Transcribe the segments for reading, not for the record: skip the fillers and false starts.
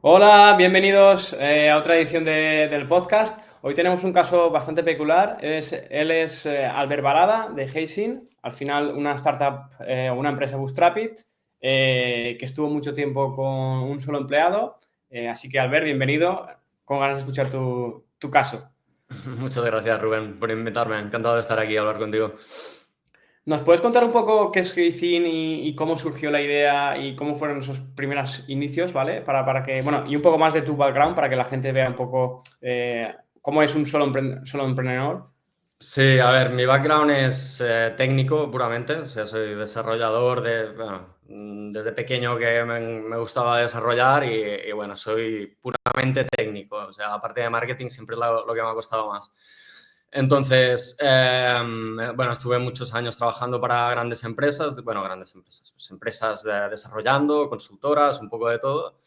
Hola, bienvenidos a otra edición del podcast. Hoy tenemos un caso bastante peculiar. Él es Albert Balada de Heysin, al final una startup, una empresa bootstrapped, que estuvo mucho tiempo con un solo empleado. Así que Albert, bienvenido, con ganas de escuchar tu caso. Muchas gracias, Rubén, por invitarme. Encantado de estar aquí y hablar contigo. ¿Nos puedes contar un poco qué es Heysin y cómo surgió la idea y cómo fueron esos primeros inicios, ¿vale? Para que, bueno, y un poco más de tu background para que la gente vea un poco cómo es un solo emprendedor. Sí, a ver, mi background es técnico puramente, o sea, soy desarrollador bueno, desde pequeño que me gustaba desarrollar y, bueno, soy puramente técnico, o sea, la parte de marketing siempre es lo que me ha costado más. Entonces, bueno, estuve muchos años trabajando para grandes empresas, bueno, grandes empresas, pues empresas desarrollando, consultoras, un poco de todo.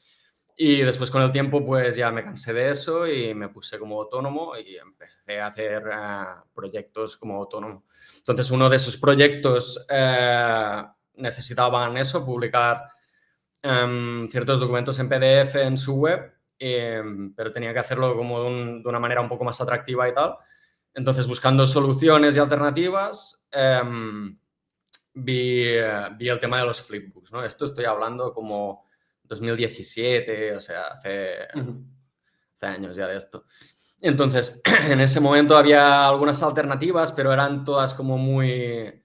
Y después con el tiempo pues ya me cansé de eso y me puse como autónomo y empecé a hacer proyectos como autónomo. Entonces uno de esos proyectos necesitaban eso, publicar ciertos documentos en PDF en su web, pero tenía que hacerlo como de una manera un poco más atractiva y tal. Entonces buscando soluciones y alternativas, vi el tema de los flipbooks, ¿no? Esto estoy hablando como 2017, o sea, Ujú. hace años ya de esto. Entonces, en ese momento había algunas alternativas, pero eran todas como muy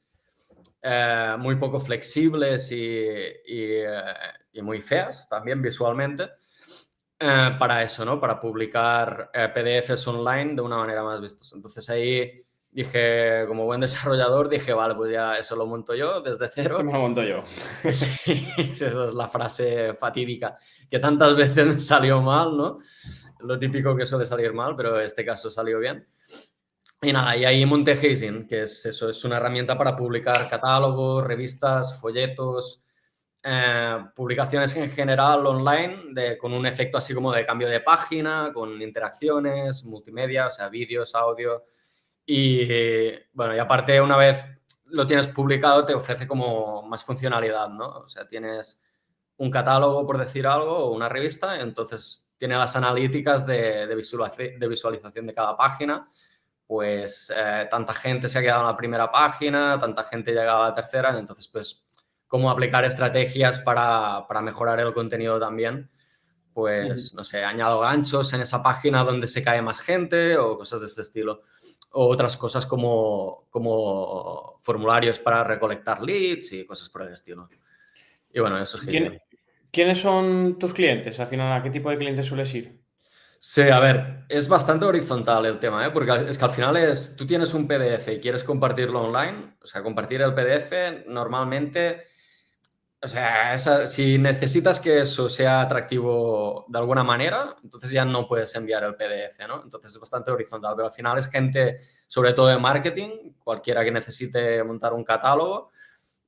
poco flexibles y muy feas también visualmente. Para eso, ¿no? Para publicar PDFs online de una manera más vistosa. Entonces ahí dije, como buen desarrollador, dije, vale, pues ya eso lo monto yo desde Esto cero. me lo monto yo. Sí, esa es la frase fatídica que tantas veces me salió mal, ¿no? Lo típico que suele salir mal, pero en este caso salió bien. Y nada, y ahí monté Hazing, que es eso, es una herramienta para publicar catálogos, revistas, folletos, publicaciones en general online con un efecto así como de cambio de página, con interacciones, multimedia, o sea, vídeos, audio. Y bueno, y aparte una vez lo tienes publicado te ofrece como más funcionalidad, ¿no? O sea, tienes un catálogo, por decir algo, o una revista, entonces tiene las analíticas de visualización de cada página, pues tanta gente se ha quedado en la primera página, tanta gente ha llegado a la tercera, entonces pues cómo aplicar estrategias para mejorar el contenido también, Ujú. pues no sé, añado ganchos en esa página donde se cae más gente o cosas de este estilo. O otras cosas como formularios para recolectar leads y cosas por el estilo. Y bueno, eso es Hazing. ¿Quién- ¿Quiénes son tus clientes? Al final, ¿a qué tipo de clientes sueles ir? Sí, a ver, es bastante horizontal el tema, ¿eh? Porque es que al final tú tienes un PDF y quieres compartirlo online, o sea, compartir el PDF normalmente, o sea, si necesitas que eso sea atractivo de alguna manera, entonces ya no puedes enviar el PDF, ¿no? Entonces es bastante horizontal, pero al final es gente, sobre todo de marketing, cualquiera que necesite montar un catálogo.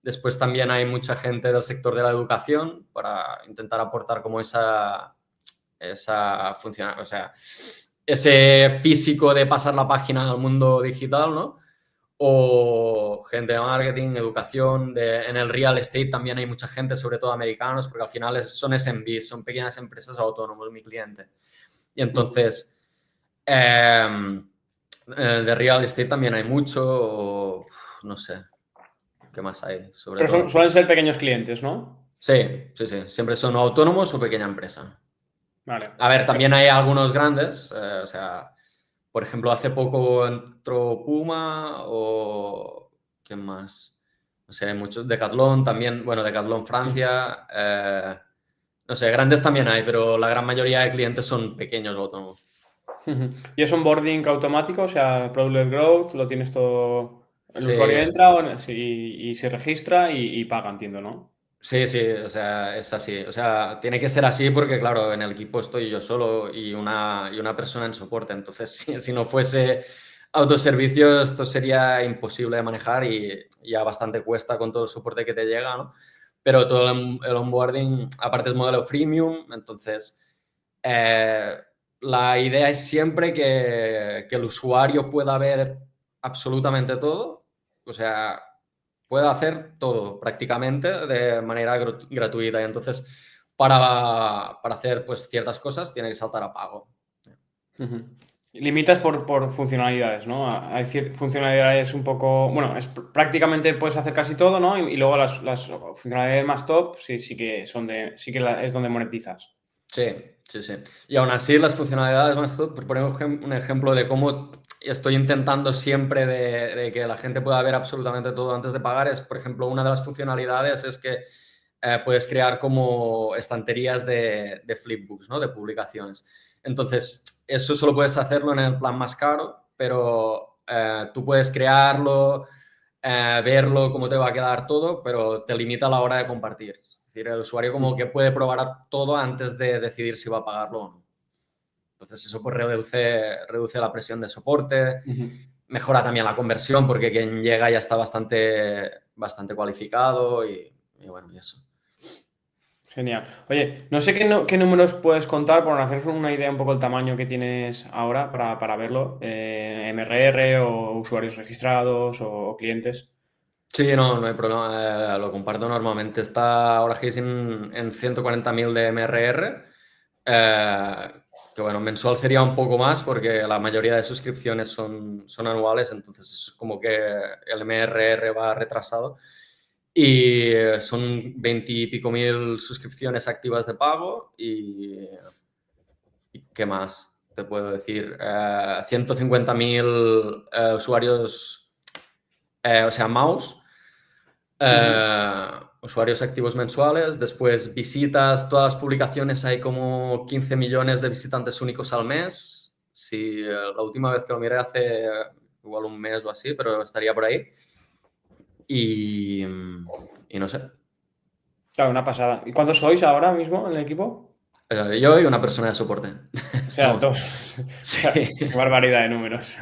Después también hay mucha gente del sector de la educación para intentar aportar como esa función, o sea, ese físico de pasar la página al mundo digital, ¿no? O gente de marketing, educación, en el real estate también hay mucha gente, sobre todo americanos, porque al final son SMBs, son pequeñas empresas autónomos, mi cliente. Y Ujú. entonces, eh, de real estate también hay mucho, o, no sé, ¿qué más hay? Sobre Pero todo. suelen ser pequeños clientes, ¿no? Sí, sí, sí, siempre son autónomos o pequeña empresa. Vale. A ver, también hay algunos grandes, o sea, por ejemplo, hace poco entró Puma o ¿quién más? No sé, muchos, Decathlon también, bueno, Decathlon Ujú. Francia, no sé, grandes también hay, pero la gran mayoría de clientes son pequeños o autónomos. Ujú. ¿Y es onboarding automático? O sea, Product Growth, lo tienes todo. El Sí, usuario entra sí, y se registra y paga, entiendo, ¿no? sí, sí, o sea, es así. O sea, tiene que ser así porque, claro, en el equipo estoy yo solo y una persona en soporte. Entonces, si no fuese autoservicio, esto sería imposible de manejar y ya bastante cuesta con todo el soporte que te llega, ¿no? Pero todo el onboarding, aparte es modelo freemium, entonces eh, la idea es siempre que el usuario pueda ver absolutamente todo, o sea, puede hacer todo prácticamente de manera gratuita. Y entonces, para hacer pues ciertas cosas tiene que saltar a pago. Limitas por funcionalidades, ¿no? Hay funcionalidades un poco... Bueno, prácticamente puedes hacer casi todo, ¿no? Y luego las funcionalidades más top sí que es donde monetizas. Sí. Y aún así, las funcionalidades más top, por poner un ejemplo de cómo estoy intentando siempre de que la gente pueda ver absolutamente todo antes de pagar, es, por ejemplo, una de las funcionalidades es que puedes crear como estanterías de flipbooks, ¿no? De publicaciones. Entonces, eso solo puedes hacerlo en el plan más caro, pero tú puedes crearlo, verlo, cómo te va a quedar todo, pero te limita a la hora de compartir. Es decir, el usuario como que puede probar todo antes de decidir si va a pagarlo o no. Entonces, eso pues reduce la presión de soporte, mejora también la conversión porque quien llega ya está bastante cualificado y bueno, y eso. Genial. Oye, no sé qué números puedes contar por haceros una idea un poco del tamaño que tienes ahora para verlo. MRR o usuarios registrados o clientes. Sí, no hay problema. Lo comparto normalmente. Está ahora Hacing en 140.000 de MRR. Que bueno, mensual sería un poco más porque la mayoría de suscripciones son anuales, entonces es como que el MRR va retrasado. Y son 20 y pico mil suscripciones activas de pago y ¿qué más te puedo decir? 150.000 usuarios, o sea, mouse. Usuarios activos mensuales, después visitas, todas las publicaciones, hay como 15 millones de visitantes únicos al mes. Sí, la última vez que lo miré hace igual un mes o así, pero estaría por ahí. Y no sé. Claro, una pasada. ¿Y cuántos sois ahora mismo en el equipo? Yo y una persona de soporte. Claro, Estamos. todos. Sí. Qué barbaridad de números.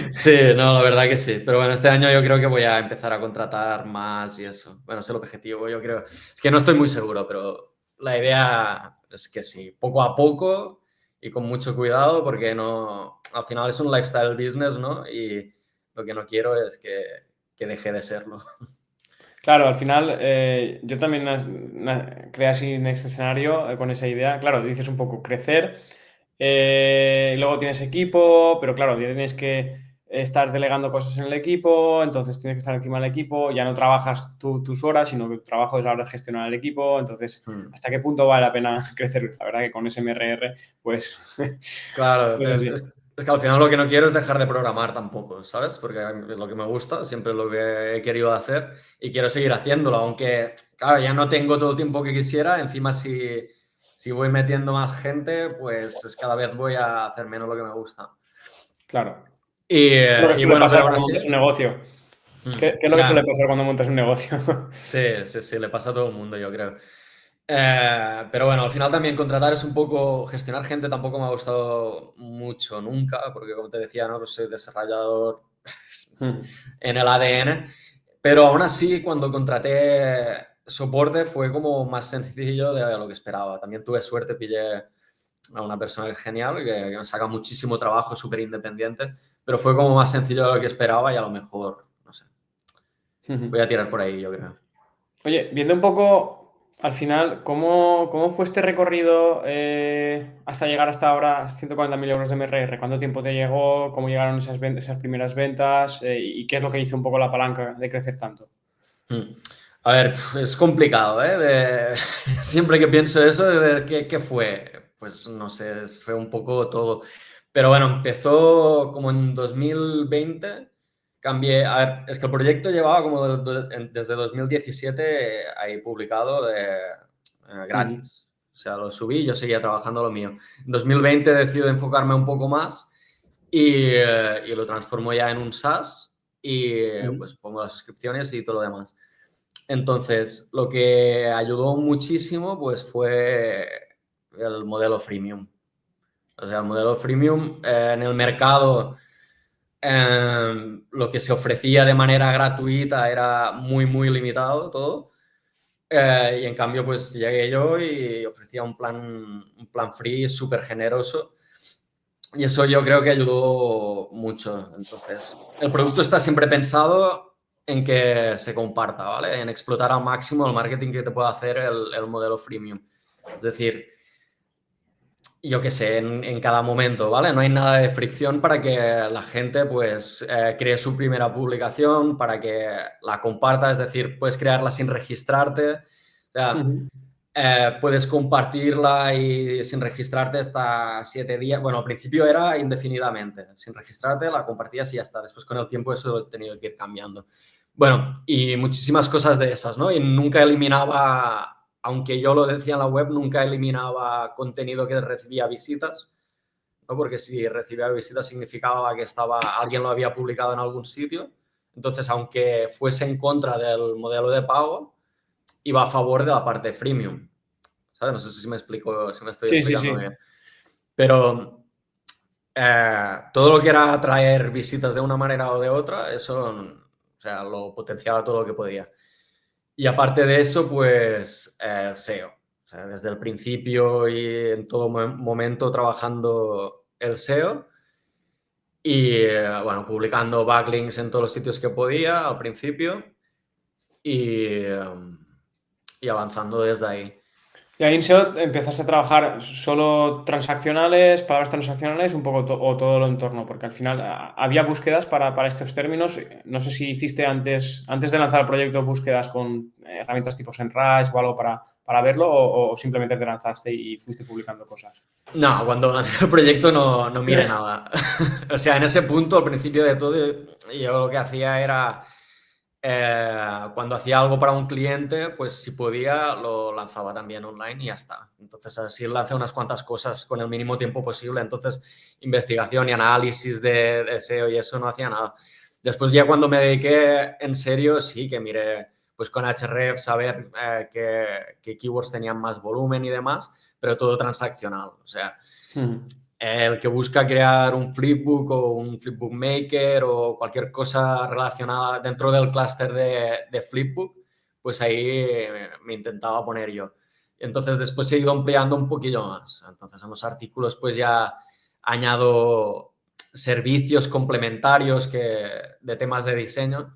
Sí, no, la verdad que sí. Pero bueno, este año yo creo que voy a empezar a contratar más y eso. Bueno, es el objetivo, yo creo. Es que no estoy muy seguro, pero la idea es que sí, poco a poco y con mucho cuidado, porque no, al final es un lifestyle business, ¿no? Y lo que no quiero es que deje de serlo. Claro, al final yo también creé así en este escenario con esa idea. Claro, dices un poco crecer, luego tienes equipo, pero claro, ya tienes que estar delegando cosas en el equipo, entonces tienes que estar encima del equipo, ya no trabajas tus horas, sino que tu trabajo es ahora gestionar el equipo, entonces, ¿hasta qué punto vale la pena crecer? La verdad que con ese MRR, pues... Claro, pues así. es que al final lo que no quiero es dejar de programar tampoco, ¿sabes? Porque es lo que me gusta, siempre es lo que he querido hacer y quiero seguir haciéndolo, aunque, claro, ya no tengo todo el tiempo que quisiera, encima si voy metiendo más gente, pues cada vez voy a hacer menos lo que me gusta. Claro. Y, Es lo que y suele bueno, pero pasar aún cuando así, montas un negocio. ¿Qué es lo que suele ya, pasar cuando montas un negocio? sí, le pasa a todo el mundo, yo creo. Pero bueno, al final también contratar es un poco, gestionar gente tampoco me ha gustado mucho nunca, porque como te decía, ¿no? Pues soy desarrollador en el ADN, pero aún así cuando contraté soporte fue como más sencillo de lo que esperaba. También tuve suerte, pillé a una persona que es genial, que me saca muchísimo trabajo, súper independiente, pero fue como más sencillo de lo que esperaba y a lo mejor, no sé, voy a tirar por ahí, yo creo. Oye, viendo un poco al final, ¿cómo fue este recorrido hasta llegar hasta ahora 140.000 euros de MRR? ¿Cuánto tiempo te llegó? ¿Cómo llegaron esas primeras ventas? ¿Y qué es lo que hizo un poco la palanca de crecer tanto? A ver, es complicado, ¿eh? Siempre que pienso eso, de ver qué fue, pues no sé, fue un poco todo. Pero bueno, empezó como en 2020, cambié, a ver, es que el proyecto llevaba como desde 2017 ahí publicado gratis. O sea, lo subí y yo seguía trabajando lo mío. En 2020 decido enfocarme un poco más y lo transformo ya en un SaaS y pues pongo las suscripciones y todo lo demás. Entonces, lo que ayudó muchísimo pues fue el modelo freemium. O sea, el modelo freemium en el mercado, lo que se ofrecía de manera gratuita era muy limitado todo. Y en cambio, pues llegué yo y ofrecía un plan free súper generoso. Y eso yo creo que ayudó mucho. Entonces, el producto está siempre pensado en que se comparta, ¿vale? En explotar al máximo el marketing que te puede hacer el modelo freemium. Es decir, yo qué sé, en cada momento, ¿vale? No hay nada de fricción para que la gente, pues, cree su primera publicación, para que la comparta, es decir, puedes crearla sin registrarte. O sea, puedes compartirla y sin registrarte hasta 7 días. Bueno, al principio era indefinidamente. Sin registrarte la compartías y ya está. Después con el tiempo eso lo he tenido que ir cambiando. Bueno, y muchísimas cosas de esas, ¿no? Y nunca eliminaba, aunque yo lo decía en la web, nunca eliminaba contenido que recibía visitas, ¿no? Porque si recibía visitas significaba que alguien lo había publicado en algún sitio. Entonces, aunque fuese en contra del modelo de pago, iba a favor de la parte freemium. ¿Sabes? No sé si me explico, si me estoy Sí, sí, explicando sí. bien. Pero todo lo que era atraer visitas de una manera o de otra, eso, o sea, lo potenciaba todo lo que podía. Y aparte de eso, pues el SEO. O sea, desde el principio y en todo momento trabajando el SEO y, bueno, publicando backlinks en todos los sitios que podía al principio y, y avanzando desde ahí. Y ahí en SEO empezaste a trabajar solo transaccionales, palabras transaccionales, un poco o todo el entorno, porque al final había búsquedas para estos términos. No sé si hiciste antes de lanzar el proyecto búsquedas con herramientas tipo SEMrush o algo para verlo, o simplemente te lanzaste y fuiste publicando cosas. No, cuando lancé el proyecto no miré nada. O sea, en ese punto, al principio de todo, yo lo que hacía era, cuando hacía algo para un cliente, pues si podía lo lanzaba también online y ya está. Entonces así lancé unas cuantas cosas con el mínimo tiempo posible. Entonces investigación y análisis de SEO y eso no hacía nada. Después ya cuando me dediqué en serio, sí que miré pues con Ahrefs saber qué keywords tenían más volumen y demás, pero todo transaccional. O sea, el que busca crear un flipbook o un flipbook maker o cualquier cosa relacionada dentro del clúster de flipbook, pues ahí me intentaba poner yo. Entonces después he ido ampliando un poquillo más. Entonces en los artículos pues ya añado servicios complementarios de temas de diseño.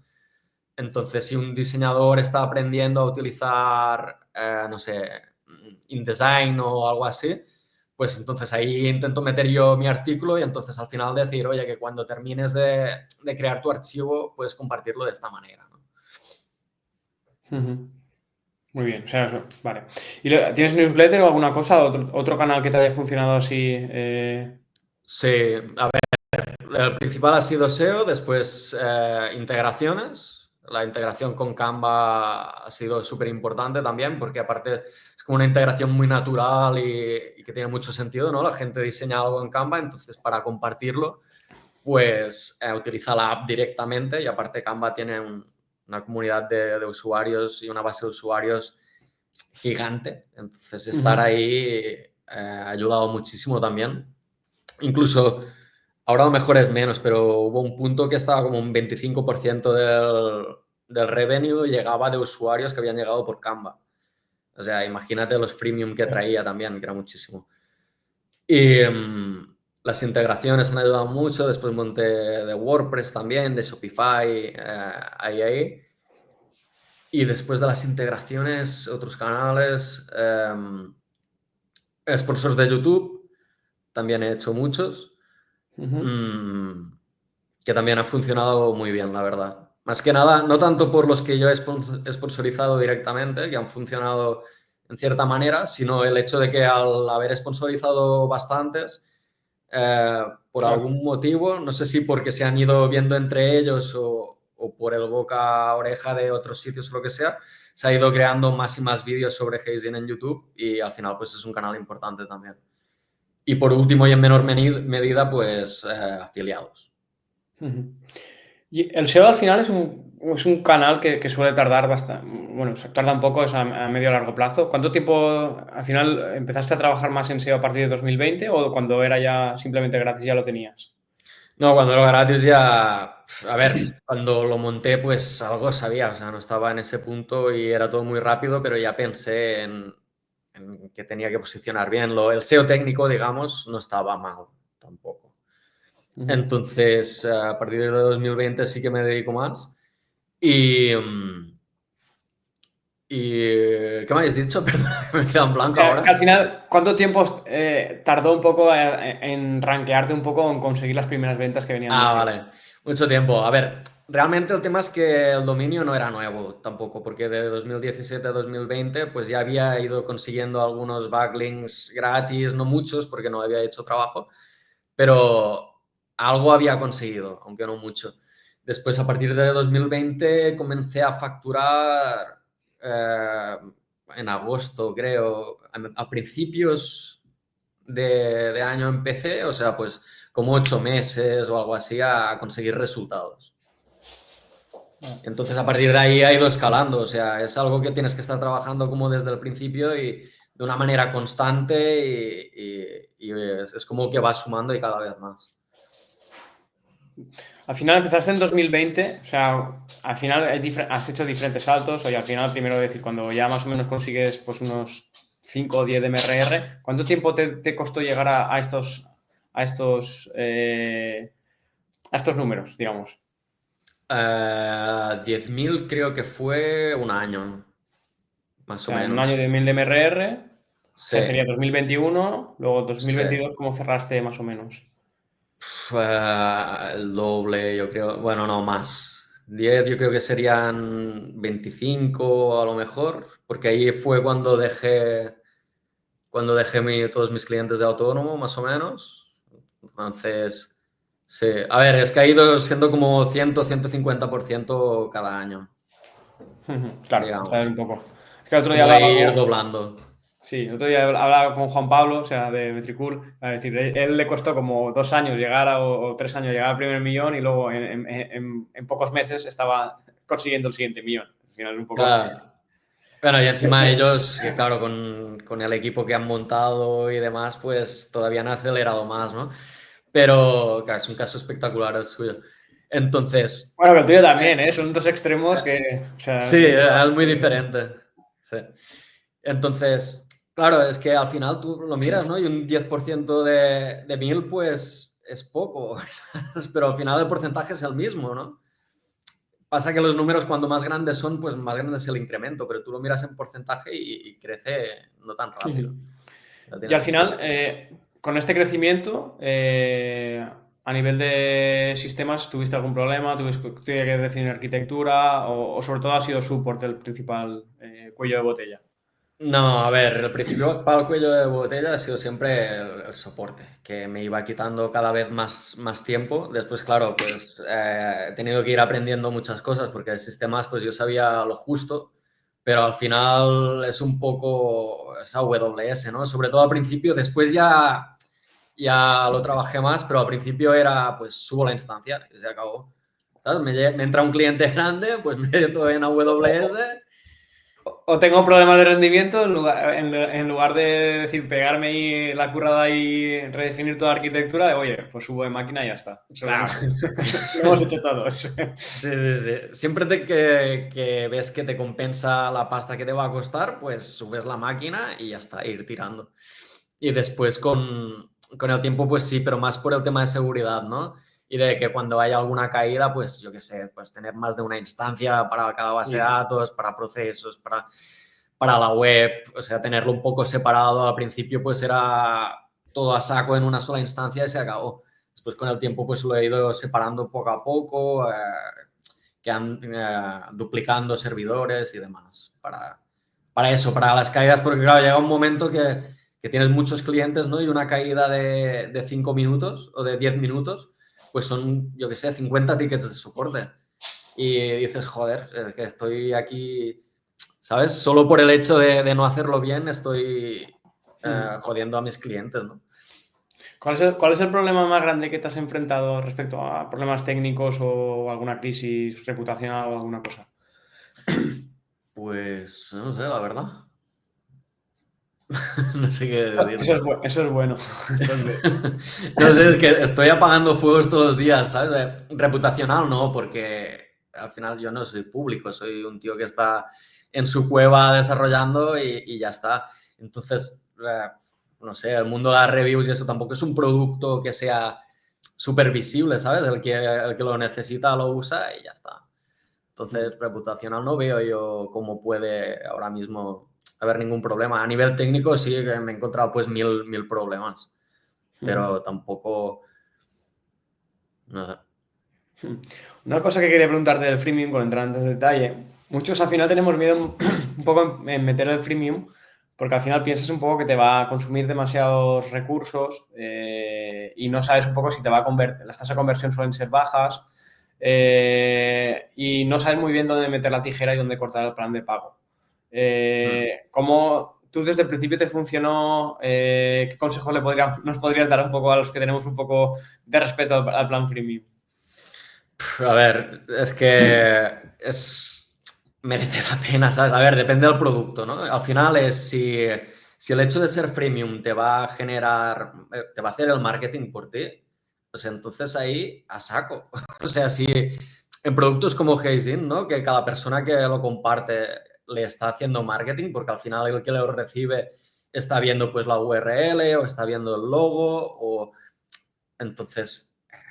Entonces, si un diseñador está aprendiendo a utilizar, no sé, InDesign o algo así, pues entonces ahí intento meter yo mi artículo y entonces al final decir, oye, que cuando termines de crear tu archivo, puedes compartirlo de esta manera, ¿no? Muy bien, o sea, vale. ¿Y tienes newsletter o alguna cosa, otro canal que te haya funcionado así? Sí, a ver, el principal ha sido SEO, después integraciones. La integración con Canva ha sido súper importante también porque aparte es como una integración muy natural y que tiene mucho sentido, ¿no? La gente diseña algo en Canva, entonces para compartirlo, pues utiliza la app directamente y aparte Canva tiene una comunidad de usuarios y una base de usuarios gigante. Entonces estar ahí ha ayudado muchísimo también. Incluso ahora a lo mejor es menos, pero hubo un punto que estaba como un 25% del revenue llegaba de usuarios que habían llegado por Canva. O sea, imagínate los freemium que traía también, que era muchísimo. Y las integraciones han ayudado mucho. Después monté de WordPress también, de Shopify, ahí. Y después de las integraciones, otros canales, sponsors de YouTube, también he hecho muchos. Que también ha funcionado muy bien, la verdad. Más que nada, no tanto por los que yo he sponsorizado directamente, que han funcionado en cierta manera, sino el hecho de que al haber sponsorizado bastantes, por Claro. algún motivo, no sé si porque se han ido viendo entre ellos o por el boca a oreja de otros sitios o lo que sea, se ha ido creando más y más vídeos sobre Hazing en YouTube y al final pues es un canal importante también. Y por último y en menor medida, pues afiliados. Y el SEO al final es un canal que suele tardar bastante, bueno, tarda un poco, es a medio a largo plazo. ¿Cuánto tiempo al final empezaste a trabajar más en SEO a partir de 2020 o cuando era ya simplemente gratis ya lo tenías? No, cuando era gratis ya, a ver, cuando lo monté pues algo sabía, o sea, no estaba en ese punto y era todo muy rápido, pero ya pensé en que tenía que posicionar bien. El SEO técnico, digamos, no estaba mal tampoco. Entonces, a partir de 2020 sí que me dedico más y, ¿Y qué me habéis dicho? Perdón, me he quedado en blanco Que ahora. al final, ¿cuánto tiempo tardó un poco en rankearte un poco en conseguir las primeras ventas que venían de Ah, SEO? vale. Mucho tiempo. A ver, realmente el tema es que el dominio no era nuevo tampoco, porque de 2017 a 2020 pues ya había ido consiguiendo algunos backlinks gratis, no muchos porque no había hecho trabajo, pero algo había conseguido, aunque no mucho. Después, a partir de 2020, comencé a facturar eh, en agosto, creo, a principios de año empecé, o sea, pues como 8 meses o algo así a conseguir resultados. Entonces, a partir de ahí ha ido escalando, o sea, es algo que tienes que estar trabajando como desde el principio y de una manera constante y es como que va sumando y cada vez más. Al final empezaste en 2020, o sea, al final has hecho diferentes saltos, oye, al final primero decir, cuando ya más o menos consigues pues unos 5 o 10 de MRR, ¿cuánto tiempo te costó llegar a estos números, digamos? 10.000 creo que fue un año, O más o sea, en un año menos. de 1000 de MRR, o Sí, sea, sería 2021, luego sí. 2022, ¿cómo cerraste más o menos? El doble, yo creo. Bueno, no, más. 10 yo creo que serían 25 a lo mejor, porque ahí fue cuando dejé todos mis clientes de autónomo, más o menos. Entonces, sí. A ver, es que ha ido siendo como 100-150% cada año, Claro, está bien digamos. un poco. Es que el otro día Como de hablaba ir con, doblando. sí, el otro día hablaba con Juan Pablo, o sea, de Metricool, a decir, él le costó como 2 años llegar o 3 años llegar al primer millón y luego en pocos meses estaba consiguiendo el siguiente millón. Al final es un poco... Claro. Bueno, y encima ellos, que claro, con el equipo que han montado y demás, pues todavía han acelerado más, ¿no? Pero, claro, es un caso espectacular el suyo. Entonces, Bueno, pero el tuyo también, ¿eh? Son dos extremos que, o sea, sí, es muy diferente. Sí. Entonces, claro, es que al final tú lo miras, ¿no? Y un 10% de 1.000, pues es poco, ¿sabes? Pero al final el porcentaje es el mismo, ¿no? Pasa que los números cuando más grandes son, pues más grande es el incremento, pero tú lo miras en porcentaje y crece no tan rápido. Ya y tiene al sentido. final, con este crecimiento, a nivel de sistemas, ¿tuviste algún problema? ¿Tuviste que definir arquitectura? O sobre todo ha sido support el principal cuello de botella? No, a ver, el principio el cuello de botella ha sido siempre el soporte, que me iba quitando cada vez más tiempo. Después, claro, pues he tenido que ir aprendiendo muchas cosas porque de sistemas pues yo sabía lo justo, pero al final es un poco esa AWS, ¿no? Sobre todo al principio, después ya lo trabajé más, pero al principio era pues subo la instancia y se acabó. ¿Sabes? Me entra un cliente grande, pues me meto en AWS. O tengo problemas de rendimiento, en lugar de decir pegarme ahí la currada y redefinir toda la arquitectura, de oye, pues subo de máquina y ya está. Eso Claro. lo hemos hecho todos. Sí, sí, sí. Siempre que ves que te compensa la pasta que te va a costar, pues subes la máquina y ya está, ir tirando. Y después con el tiempo, pues sí, pero más por el tema de seguridad, ¿no? Y de que cuando haya alguna caída, pues yo qué sé, pues tener más de una instancia para cada base de Sí. datos, para procesos, para la web, o sea, tenerlo un poco separado. Al principio, pues era todo a saco en una sola instancia y se acabó. Después con el tiempo, pues lo he ido separando poco a poco, que han duplicando servidores y demás para eso, para las caídas, porque claro, llega un momento que tienes muchos clientes, ¿no? Y una caída de 5 minutos o de 10 minutos, pues son, yo qué sé, 50 tickets de soporte. Y dices, joder, es que estoy aquí, ¿sabes? Solo por el hecho de no hacerlo bien estoy jodiendo a mis clientes, ¿no? ¿Cuál es el problema más grande que te has enfrentado respecto a problemas técnicos o alguna crisis reputacional o alguna cosa? Pues no sé, la verdad. No sé qué Eso decirte. es, eso es bueno. Eso es No sé, es que estoy apagando fuegos todos los días, ¿sabes? Reputacional no, porque al final yo no soy público, soy un tío que está en su cueva desarrollando y ya está. Entonces, no sé, el mundo de las reviews y eso tampoco es un producto que sea súper visible, ¿sabes? El que lo necesita lo usa y ya está. Entonces, reputacional no veo yo cómo puede ahora mismo haber ningún problema. A nivel técnico sí que me he encontrado pues mil problemas, pero tampoco... No sé. Una cosa que quería preguntarte del freemium, con entrar en detalle. Muchos al final tenemos miedo un poco en meter el freemium, porque al final piensas un poco que te va a consumir demasiados recursos y no sabes un poco si te va a convertir. Las tasas de conversión suelen ser bajas y no sabes muy bien dónde meter la tijera y dónde cortar el plan de pago. ¿Cómo tú desde el principio te funcionó? ¿Qué consejos nos podrías dar un poco a los que tenemos un poco de respeto al plan freemium? A ver, es que merece la pena, ¿sabes? A ver, depende del producto, ¿no? Al final es si el hecho de ser freemium te va a generar, te va a hacer el marketing por ti, pues entonces ahí a saco. O sea, si en productos como Hazing, ¿no? Que cada persona que lo comparte le está haciendo marketing, porque al final el que lo recibe está viendo pues la URL o está viendo el logo o... Entonces,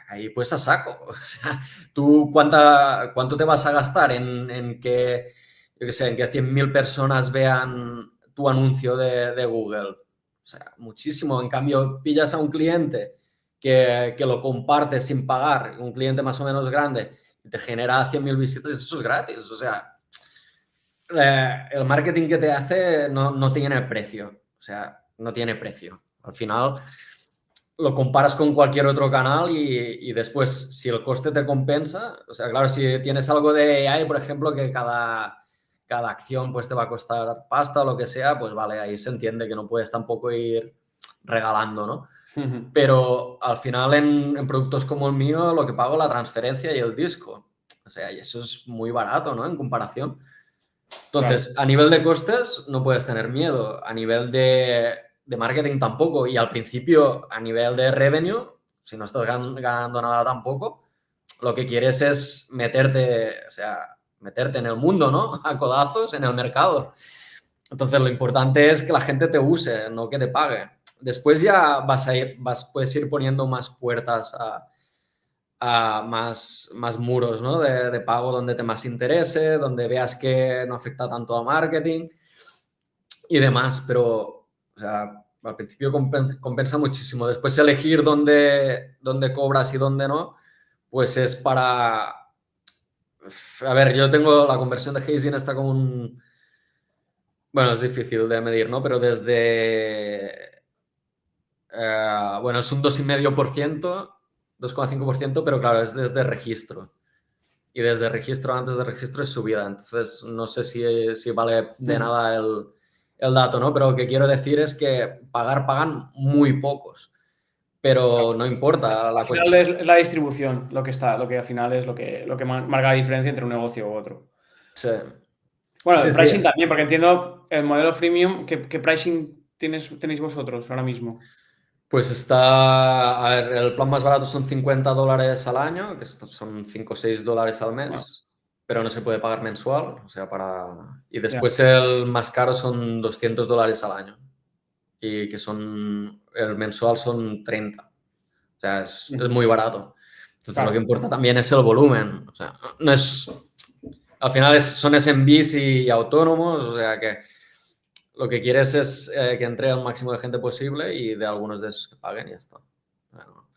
ahí pues a saco. O sea, ¿tú cuánto te vas a gastar en que, yo qué sé, en que 100.000 personas vean tu anuncio de Google? O sea, muchísimo. En cambio, pillas a un cliente que lo comparte sin pagar, un cliente más o menos grande, y te genera 100.000 visitas, eso es gratis. O sea, el marketing que te hace no tiene precio. O sea, no tiene precio. Al final lo comparas con cualquier otro canal y después, si el coste te compensa, o sea, claro, si tienes algo de AI, por ejemplo, que cada acción pues te va a costar pasta o lo que sea, pues vale, ahí se entiende que no puedes tampoco ir regalando, ¿no? Pero al final en productos como el mío, lo que pago es la transferencia y el disco. O sea, y eso es muy barato, ¿no? En comparación. Entonces, Claro. a nivel de costes no puedes tener miedo, a nivel de marketing tampoco, y al principio a nivel de revenue, si no estás ganando nada tampoco, lo que quieres es meterte, o sea, meterte en el mundo, ¿no? A codazos en el mercado. Entonces, lo importante es que la gente te use, no que te pague. Después ya puedes ir poniendo más puertas a más muros, ¿no? de pago donde te más interese, donde veas que no afecta tanto a marketing y demás, pero o sea, al principio compensa muchísimo. Después elegir dónde cobras y dónde no, pues es para... A ver, yo tengo la conversión de Hazing está como un... Bueno, es difícil de medir, ¿no? Pero desde... bueno, es un 2,5%, 2,5%, pero claro, es desde registro. Y desde registro, antes de registro es subida. Entonces, no sé si vale de nada el dato, ¿no? Pero lo que quiero decir es que pagan muy pocos, pero no importa. Al final es la distribución lo que al final es lo que marca la diferencia entre un negocio u otro. Sí, Bueno, el sí, sí. pricing también, porque entiendo el modelo freemium, ¿qué pricing tenéis vosotros ahora mismo? Pues está, a ver, el plan más barato son $50 al año, que son 5 o 6 dólares al Bueno, mes, pero no se puede pagar mensual, o sea, para... Y ya. después el más caro son $200 al año, y que son, el mensual son 30. O sea, es muy barato. Entonces, lo que Claro. importa también es el volumen. O sea, no es... Al final son SMBs y autónomos, o sea que lo que quieres es que entre al máximo de gente posible y de algunos de esos que paguen y ya está. Bueno,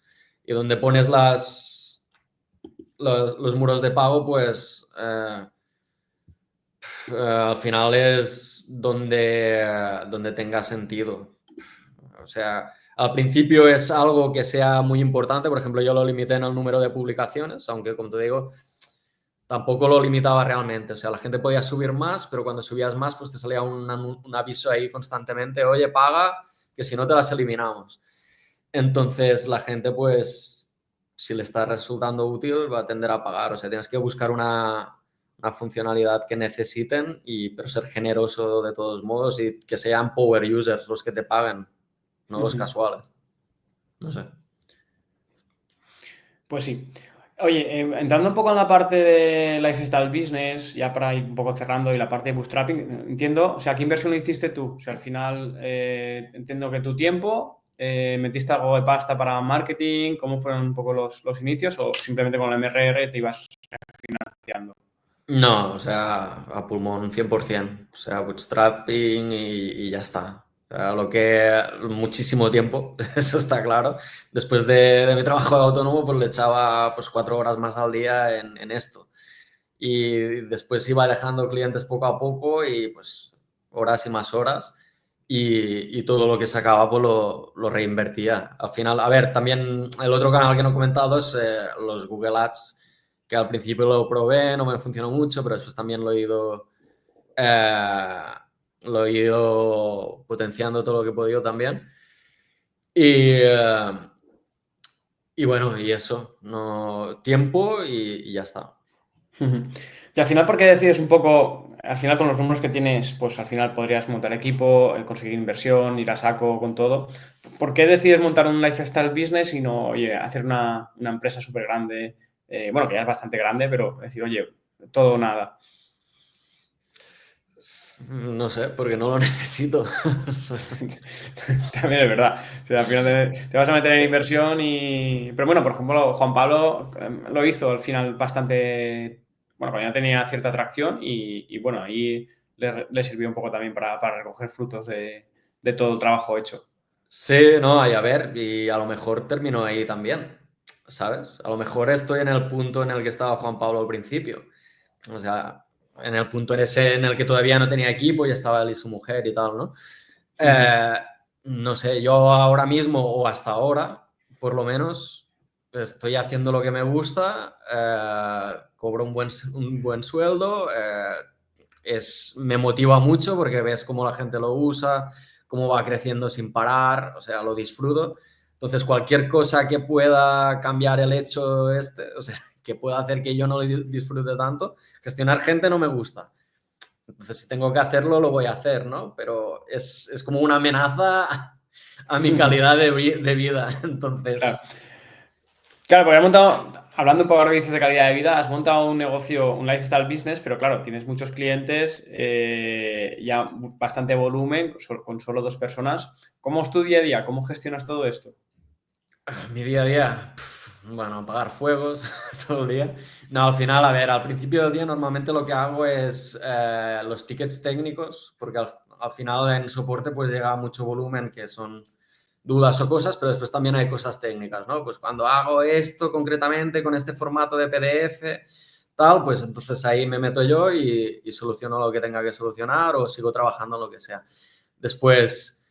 y donde pones los muros de pago, pues al final es donde tenga sentido. O sea, al principio es algo que sea muy importante. Por ejemplo, yo lo limité en el número de publicaciones, aunque, como te digo, tampoco lo limitaba realmente. O sea, la gente podía subir más, pero cuando subías más, pues te salía un aviso ahí constantemente, oye, paga, que si no te las eliminamos. Entonces, la gente, pues, si le está resultando útil, va a tender a pagar. O sea, tienes que buscar una funcionalidad que necesiten, pero ser generoso de todos modos y que sean power users los que te paguen, no los casuales. No sé. Pues sí. Oye, entrando un poco en la parte de lifestyle business, ya para ir un poco cerrando y la parte de bootstrapping, entiendo, o sea, ¿qué inversión lo hiciste tú? O sea, al final entiendo que tu tiempo, metiste algo de pasta para marketing, ¿cómo fueron un poco los inicios o simplemente con la MRR te ibas financiando? No, o sea, a pulmón 100%. O sea, bootstrapping y ya está. O sea, lo que muchísimo tiempo, eso está claro. Después de mi trabajo de autónomo, pues le echaba pues 4 horas más al día en esto. Y después iba dejando clientes poco a poco y pues horas y más horas. Y todo lo que sacaba pues lo reinvertía. Al final, a ver, también el otro canal que no he comentado es los Google Ads, que al principio lo probé, no me funcionó mucho, pero después también eh, lo he ido potenciando todo lo que he podido también. Y, eh, y bueno, y eso, no, tiempo y ya está. Y al final, ¿por qué decides un poco, al final con los números que tienes, pues al final podrías montar equipo, conseguir inversión, ir a saco con todo? ¿Por qué decides montar un lifestyle business y no, oye, hacer una empresa súper grande? Bueno, que ya es bastante grande, pero decir, oye, todo o nada. No sé, porque no lo necesito. También es verdad. O sea, al final te vas a meter en inversión y... Pero bueno, por ejemplo, Juan Pablo lo hizo al final bastante... Bueno, cuando ya tenía cierta atracción y bueno, ahí le sirvió un poco también para recoger frutos de todo el trabajo hecho. Sí, no, y a ver, y a lo mejor termino ahí también, ¿sabes? A lo mejor estoy en el punto en el que estaba Juan Pablo al principio. O sea, en el punto en ese en el que todavía no tenía equipo y estaba él y su mujer y tal, ¿no? Eh, no sé, yo ahora mismo o hasta ahora, por lo menos, estoy haciendo lo que me gusta, cobro un buen sueldo, me motiva mucho porque ves cómo la gente lo usa, cómo va creciendo sin parar, o sea, lo disfruto. Entonces, cualquier cosa que pueda cambiar el hecho o sea, que pueda hacer que yo no lo disfrute tanto, gestionar gente no me gusta. Entonces, si tengo que hacerlo, lo voy a hacer, ¿no? Pero es como una amenaza a mi calidad de vida. Claro. Entonces, Claro, porque has montado, hablando un poco ahora que dices de calidad de vida, has montado un negocio, un lifestyle business, pero claro, tienes muchos clientes, ya bastante volumen, con solo 2 personas. ¿Cómo es tu día a día? ¿Cómo gestionas todo esto? mi día a día, bueno, apagar fuegos todo el día. No, al final, a ver, al principio del día normalmente lo que hago es los tickets técnicos, porque al final en soporte pues llega mucho volumen que son dudas o cosas, pero después también hay cosas técnicas, ¿no? Pues cuando hago esto concretamente con este formato de PDF, tal, pues entonces ahí me meto yo y soluciono lo que tenga que solucionar o sigo trabajando en lo que sea. Después,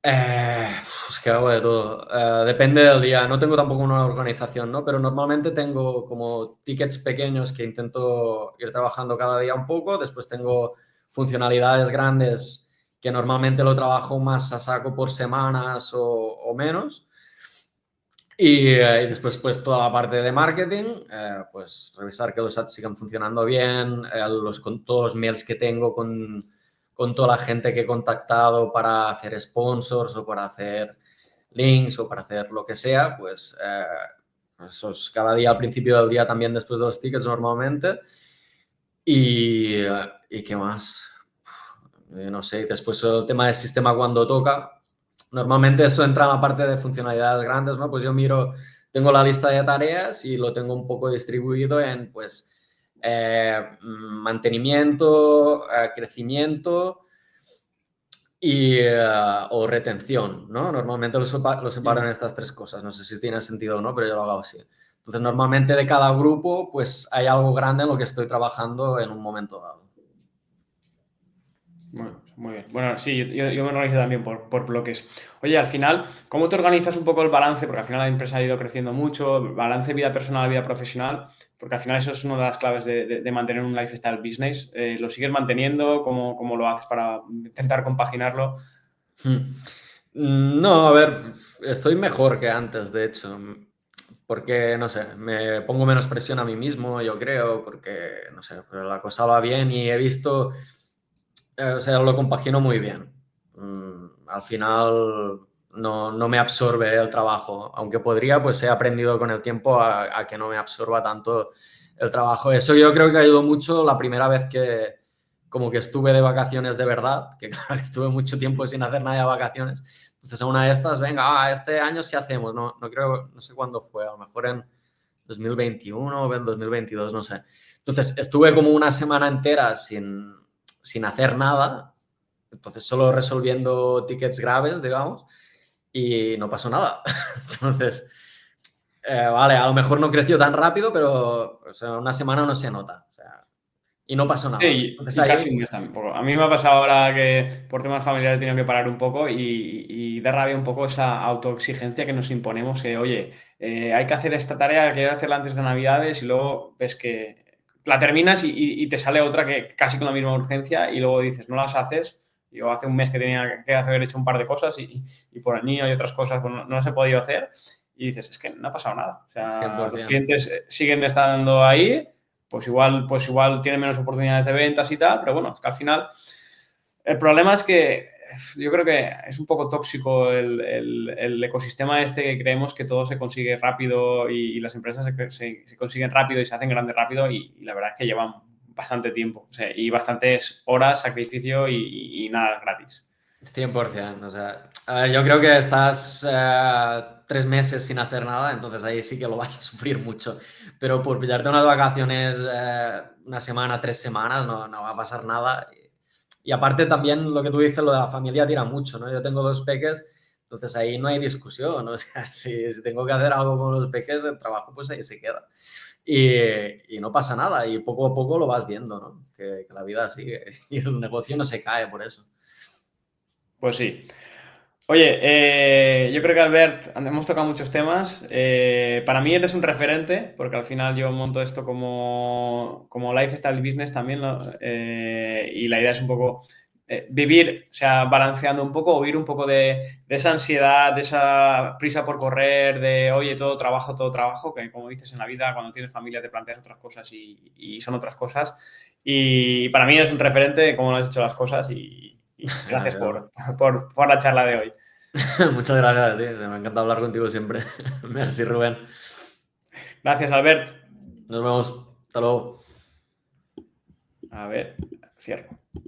es que hago de todo. Depende del día. No tengo tampoco una organización, ¿no? Pero normalmente tengo como tickets pequeños que intento ir trabajando cada día un poco. Después tengo funcionalidades grandes que normalmente lo trabajo más a saco por semanas o menos. Y después, pues toda la parte de marketing, pues revisar que los ads sigan funcionando bien, con todos los mails que tengo con toda la gente que he contactado para hacer sponsors o para hacer links o para hacer lo que sea, pues eso es cada día al principio del día también después de los tickets normalmente. ¿Y qué más? No sé, después el tema del sistema cuando toca. Normalmente eso entra en la parte de funcionalidades grandes, ¿no? Pues yo miro, tengo la lista de tareas y lo tengo un poco distribuido en, pues, mantenimiento, crecimiento o retención, ¿no? Normalmente lo separo en estas tres cosas. No sé si tiene sentido o no, pero yo lo hago así. Entonces, normalmente de cada grupo, pues hay algo grande en lo que estoy trabajando en un momento dado. Muy bien. Bueno, sí, yo me organizo también por bloques. Oye, al final, ¿cómo te organizas un poco el balance? Porque al final la empresa ha ido creciendo mucho, balance vida personal, vida profesional, porque al final eso es una de las claves de mantener un lifestyle business. ¿Lo sigues manteniendo? ¿Cómo lo haces para intentar compaginarlo? Hmm. No, a ver, estoy mejor que antes, de hecho, porque, no sé, me pongo menos presión a mí mismo, yo creo, porque, no sé, pues la cosa va bien y he visto, o sea, lo compagino muy bien. Al final no me absorbe el trabajo, aunque podría, pues he aprendido con el tiempo a que no me absorba tanto el trabajo. Eso yo creo que ayudó mucho la primera vez que como que estuve de vacaciones de verdad, que claro, estuve mucho tiempo sin hacer nada de vacaciones. Entonces, a una de estas, venga, este año sí hacemos, no creo, no sé cuándo fue, a lo mejor en 2021 o en 2022, no sé. Entonces, estuve como una semana entera sin hacer nada, entonces solo resolviendo tickets graves, digamos, y no pasó nada. Entonces, vale, a lo mejor no creció tan rápido, pero o sea, una semana no se nota. O sea, y no pasó nada. Sí, Entonces y casi ahí, un mes también. A mí me ha pasado ahora que por temas familiares he tenido que parar un poco y da rabia un poco esa autoexigencia que nos imponemos que, oye, hay que hacer esta tarea, quiero hacerla antes de Navidades y luego ves que la terminas y te sale otra que casi con la misma urgencia y luego dices, no las haces. Yo hace un mes que tenía que haber hecho un par de cosas y por el niño y otras cosas pues no las he podido hacer y dices, es que no ha pasado nada. O sea, los 100%. clientes siguen estando ahí, pues igual tiene menos oportunidades de ventas y tal, pero bueno, es que al final el problema es que yo creo que es un poco tóxico el ecosistema este que creemos que todo se consigue rápido y las empresas se consiguen rápido y se hacen grandes rápido y la verdad es que llevan bastante tiempo, o sea, y bastantes horas, sacrificio y nada gratis. 100%. O sea, a ver, yo creo que estás 3 meses sin hacer nada, entonces ahí sí que lo vas a sufrir mucho. Pero por pillarte unas vacaciones una semana, 3 semanas, no va a pasar nada. Y aparte también lo que tú dices, lo de la familia tira mucho, ¿no? Yo tengo 2 peques, entonces ahí no hay discusión, ¿no? O sea, si tengo que hacer algo con los peques, el trabajo pues ahí se queda. Y no pasa nada, y poco a poco lo vas viendo, ¿no? Que la vida sigue y el negocio no se cae por eso. Pues sí. Oye, yo creo que Albert, hemos tocado muchos temas. Para mí eres un referente, porque al final yo monto esto como lifestyle business también, ¿no? Y la idea es un poco vivir, o sea, balanceando un poco, huir un poco de esa ansiedad, de esa prisa por correr, de, oye, todo trabajo, que como dices en la vida, cuando tienes familia te planteas otras cosas y son otras cosas. Y para mí eres un referente de cómo lo has hecho las cosas y gracias Gracias. por la charla de hoy. Muchas gracias, tío. Me encanta hablar contigo siempre. Merci, Rubén. Gracias, Albert. Nos vemos. Hasta luego. A ver, cierro.